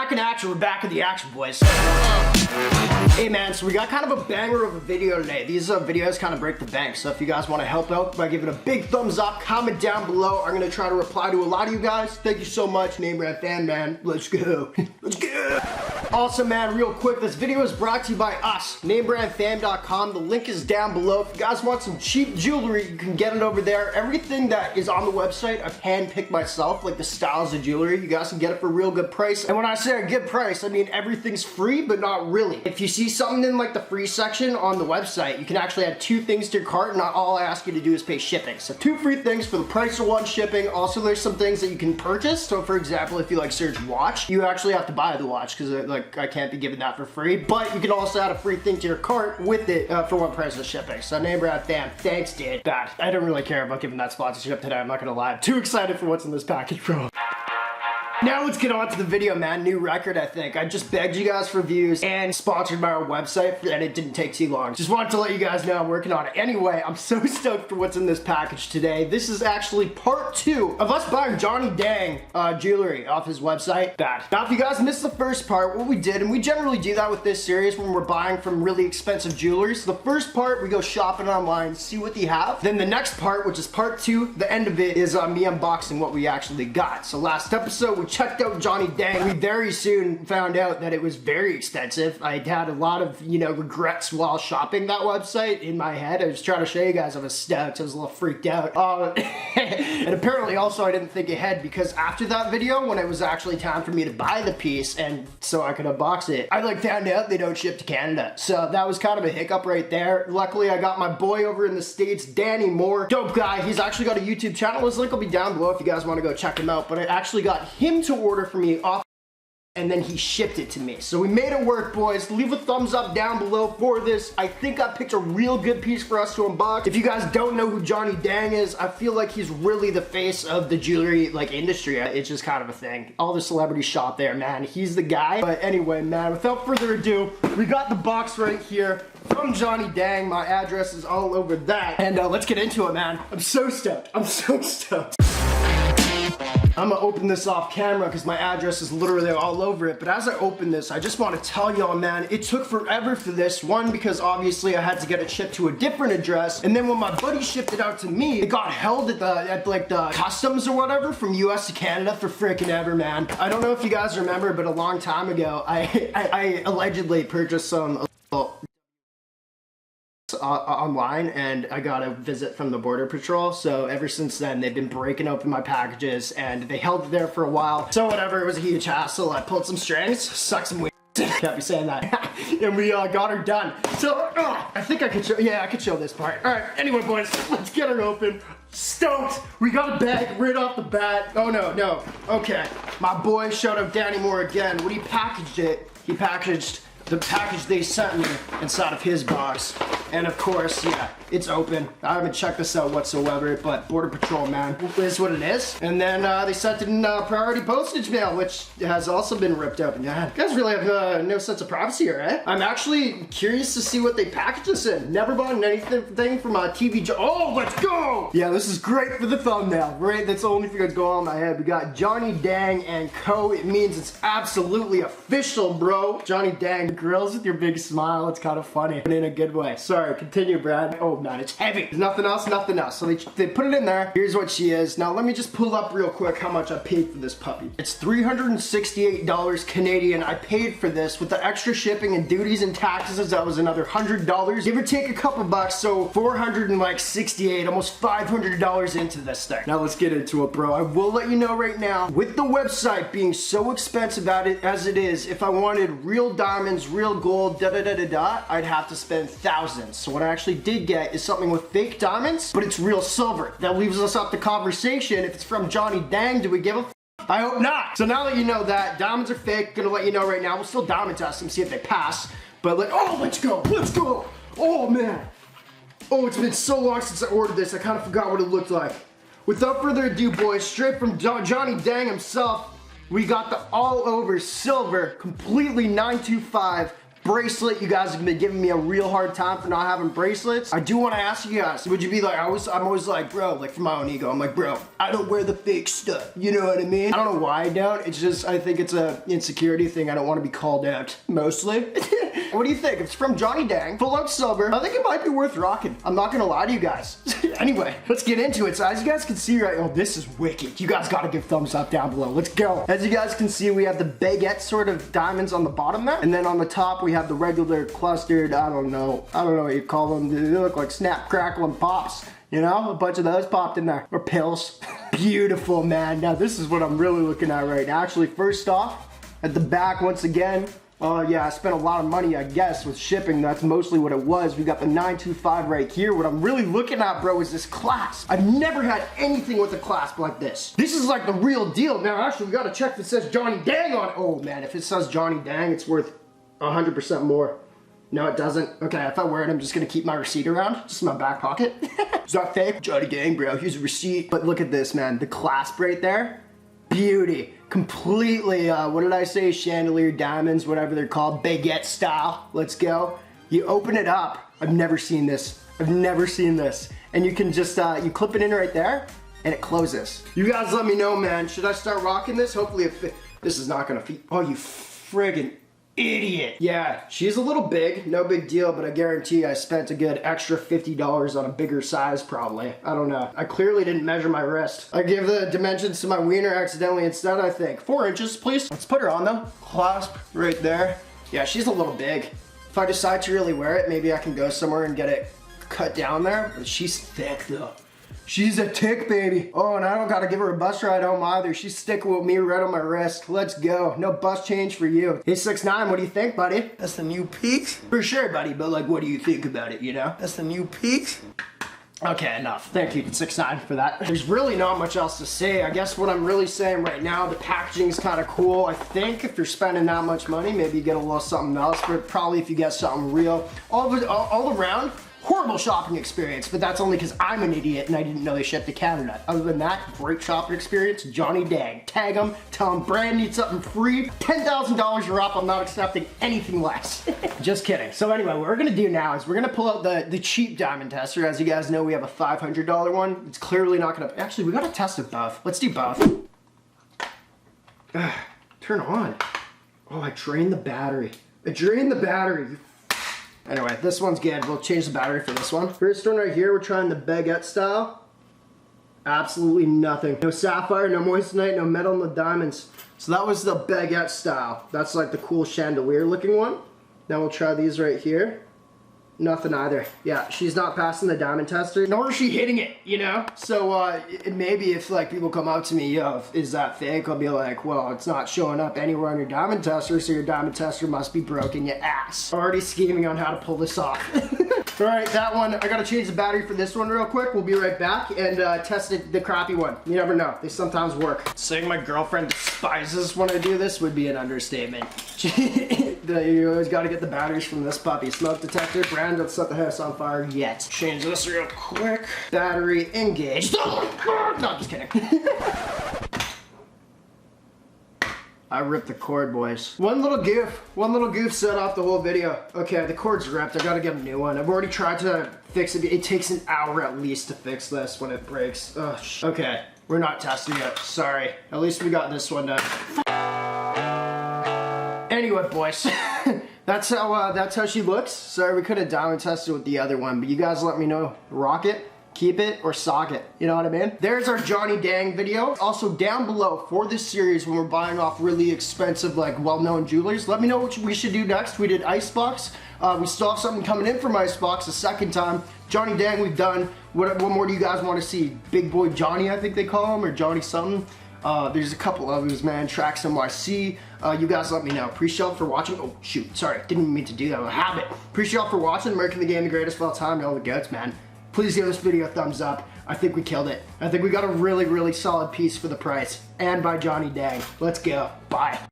Back in action, we're back in the action, boys. Hey man, so we got kind of a banger of a video today. These videos kind of break the bank, so if you guys want to help out by giving a big thumbs up, comment down below. I'm going to try to reply to a lot of you guys. Thank you so much, Name Brand Fan, man. Let's go. Let's go. Also, man, real quick, this video is brought to you by us, namebrandfam.com. The link is down below. If you guys want some cheap jewelry, you can get it over there. Everything that is on the website, I've handpicked myself, like the styles of jewelry. You guys can get it for a real good price. And when I say a good price, I mean everything's free, but not really. If you see something in like the free section on the website, you can actually add 2 things to your cart, and all I ask you to do is pay shipping. So 2 free things for the price of 1 shipping. Also, there's some things that you can purchase. So for example, if you like search watch, you actually have to buy the watch because like I can't be giving that for free. But you can also add a free thing to your cart with it for 1 price of shipping. So Name Brand Fan, thanks, dude. Bad. I don't really care about giving that sponsorship today. I'm not gonna lie. I'm too excited for what's in this package, bro. Now let's get on to the video, man. New record, I think. I just begged you guys for views and sponsored by our website, and it didn't take too long. Just wanted to let you guys know I'm working on it. Anyway, I'm so stoked for what's in this package today. This is actually part 2 of us buying Johnny Dang jewelry off his website. Bad. Now, if you guys missed the first part, what we did, and we generally do that with this series when we're buying from really expensive jewelry. So the first part, we go shopping online, see what they have. Then the next part, which is part 2, the end of it is me unboxing what we actually got. So last episode, we checked out Johnny Dang. We very soon found out that it was very expensive. I had a lot of, regrets while shopping that website in my head. I was trying to show you guys I was stoked. I was a little freaked out. And apparently also I didn't think ahead, because after that video, when it was actually time for me to buy the piece and so I could unbox it, I found out they don't ship to Canada. So that was kind of a hiccup right there. Luckily, I got my boy over in the States, Danny Moore. Dope guy. He's actually got a YouTube channel. His link will be down below if you guys want to go check him out. But I actually got him to order for me off, and then he shipped it to me. So we made it work, boys. Leave a thumbs up down below for this. I think I picked a real good piece for us to unbox. If you guys don't know who Johnny Dang is, I feel like he's really the face of the jewelry industry. It's just kind of a thing. All the celebrities shop there, man. He's the guy. But anyway, man, without further ado, we got the box right here from Johnny Dang. My address is all over that. And let's get into it, man. I'm so stoked. I'm so stoked. I'm gonna open this off camera because my address is literally all over it. But as I open this, I just want to tell y'all, man, it took forever for this. One, because obviously I had to get it shipped to a different address. And then when my buddy shipped it out to me, it got held at the customs or whatever from US to Canada for freaking ever, man. I don't know if you guys remember, but a long time ago, I allegedly purchased some online, and I got a visit from the Border Patrol. So ever since then, they've been breaking open my packages, and they held it there for a while. So whatever, it was a huge hassle. I pulled some strings, sucked some weed. Can't be saying that. And we got her done. So I think I could show, yeah, I could show this part. All right, anyway, boys, let's get her open. Stoked. We got a bag right off the bat. Oh no. Okay, my boy, shout out Danny Moore again. When he packaged it, he packaged the package they sent me inside of his box. And of course, yeah, it's open. I haven't checked this out whatsoever, but Border Patrol, man, is what it is. And then they sent it in priority postage mail, which has also been ripped open. Yeah, you guys really have no sense of privacy here, eh? I'm actually curious to see what they package this in. Never bought anything from a TV. Oh, let's go! Yeah, this is great for the thumbnail, right? That's the only thing that's going on in my head. We got Johnny Dang and Co. It means it's absolutely official, bro. Johnny Dang grills with your big smile. It's kind of funny, but in a good way. Sorry, continue, Brad. Oh man, it's heavy. There's nothing else, nothing else. So they put it in there. Here's what she is. Now let me just pull up real quick how much I paid for this puppy. It's $368 Canadian. I paid for this with the extra shipping and duties and taxes. That was another $100. Give or take a couple bucks. So $468, almost $500 into this thing. Now let's get into it, bro. I will let you know right now, with the website being so expensive as it is, if I wanted real diamonds, real gold, I'd have to spend thousands. So what I actually did get is something with fake diamonds, but it's real silver. That leaves us up to conversation. If it's from Johnny Dang, do we give a f? I hope not. So now that you know that, diamonds are fake. Gonna let you know right now. We'll still diamond test them, see if they pass. But oh, let's go, let's go. Oh man. Oh, it's been so long since I ordered this. I kind of forgot what it looked like. Without further ado, boys, straight from Johnny Dang himself, we got the all over silver, completely 925 bracelet. You guys have been giving me a real hard time for not having bracelets. I do want to ask you guys, would you be like, I'm always like, bro, like for my own ego, I'm like, bro, I don't wear the fake stuff. You know what I mean? I don't know why I don't. It's just, I think it's a insecurity thing. I don't want to be called out, mostly. What do you think? It's from Johnny Dang, full out silver. I think it might be worth rocking. I'm not gonna lie to you guys. Anyway, let's get into it. So as you guys can see right, oh, this is wicked. You guys gotta give thumbs up down below. Let's go. As you guys can see, we have the baguette sort of diamonds on the bottom there. And then on the top, we have the regular clustered, I don't know what you call them. They look like snap, crackle, and pops. You know, a bunch of those popped in there. Or pills. Beautiful, man. Now this is what I'm really looking at right now. Actually, first off, at the back, once again, yeah, I spent a lot of money, I guess, with shipping. That's mostly what it was. We got the 925 right here. What I'm really looking at, bro, is this clasp. I've never had anything with a clasp like this. This is like the real deal. Now, actually, we gotta check if it says Johnny Dang on it. Oh, man, if it says Johnny Dang, it's worth 100% more. No, it doesn't. Okay, if I wear it, I'm just gonna keep my receipt around, just in my back pocket. Is that fake? Johnny Dang, bro, here's a receipt. But look at this, man. The clasp right there. Beauty. Completely, what did I say? Chandelier diamonds, whatever they're called. Baguette style. Let's go. You open it up. I've never seen this. I've never seen this. And you can just, you clip it in right there, and it closes. You guys let me know, man. Should I start rocking this? Hopefully, this is not gonna fit. Oh, you friggin' idiot. Yeah, she's a little big, no big deal, but I guarantee I spent a good extra $50 on a bigger size probably. I don't know. I clearly didn't measure my wrist. I gave the dimensions to my wiener accidentally instead, I think. 4 inches, please. Let's put her on though. Clasp right there. Yeah, she's a little big. If I decide to really wear it, maybe I can go somewhere and get it cut down there, but she's thick though. She's a tick, baby. Oh, and I don't gotta give her a bus ride home either. She's sticking with me right on my wrist. Let's go. No bus change for you. Hey, 6ix9ine, what do you think, buddy? That's the new peak? For sure, buddy, but like, what do you think about it, you know? That's the new peak? Okay, enough. Thank you, 6ix9ine, for that. There's really not much else to say. I guess what I'm really saying right now, the packaging's kind of cool. I think if you're spending that much money, maybe you get a little something else, but probably if you get something real. All around, horrible shopping experience, but that's only because I'm an idiot and I didn't know they shipped to Canada. Other than that, great shopping experience. Johnny Dang. Tag him, tell him Brand needs something free. $10,000 you're up, I'm not accepting anything less. Just kidding. So anyway, what we're gonna do now is we're gonna pull out the cheap diamond tester. As you guys know, we have a $500 one. It's clearly not gonna, actually we gotta test it both. Let's do both. Turn on. Oh, I drained the battery. I drained the battery. Anyway, this one's good. We'll change the battery for this one. First one right here, we're trying the baguette style. Absolutely nothing. No sapphire, no moissanite, no metal, no diamonds. So that was the baguette style. That's like the cool chandelier looking one. Now we'll try these right here. Nothing either. Yeah, she's not passing the diamond tester, nor is she hitting it, you know? So maybe if like people come up to me, yo, is that fake? I'll be like, well, it's not showing up anywhere on your diamond tester, so your diamond tester must be broken, you ass. Already scheming on how to pull this off. All right, that one, I gotta change the battery for this one real quick. We'll be right back and test the crappy one. You never know, they sometimes work. Saying my girlfriend despises when I do this would be an understatement. You always gotta get the batteries from this puppy. Smoke detector, brand, don't set the house on fire yet. Change this real quick. Battery engaged. No, I'm just kidding. I ripped the cord, boys. One little goof set off the whole video. Okay, the cord's ripped, I gotta get a new one. I've already tried to fix it. It takes an hour at least to fix this when it breaks. Ugh. Okay, we're not testing it, sorry. At least we got this one done. Anyway, boys, that's how she looks. Sorry, we could have diamond tested with the other one, but you guys let me know. Rock it, keep it, or sock it. You know what I mean? There's our Johnny Dang video. Also, down below for this series, when we're buying off really expensive, like well-known jewelers, let me know what we should do next. We did icebox. We still have something coming in from icebox a second time. Johnny Dang, we've done. What more do you guys want to see? Big Boy Johnny, I think they call him, or Johnny something. There's a couple others, man. Tracks NYC. You guys let me know. Appreciate y'all for watching. Oh, shoot. Sorry. Didn't even mean to do that. A habit. Appreciate y'all for watching. American the Game, the greatest of all time. Y'all the goats, man. Please give this video a thumbs up. I think we killed it. I think we got a really, really solid piece for the price. And by Johnny Dang. Let's go. Bye.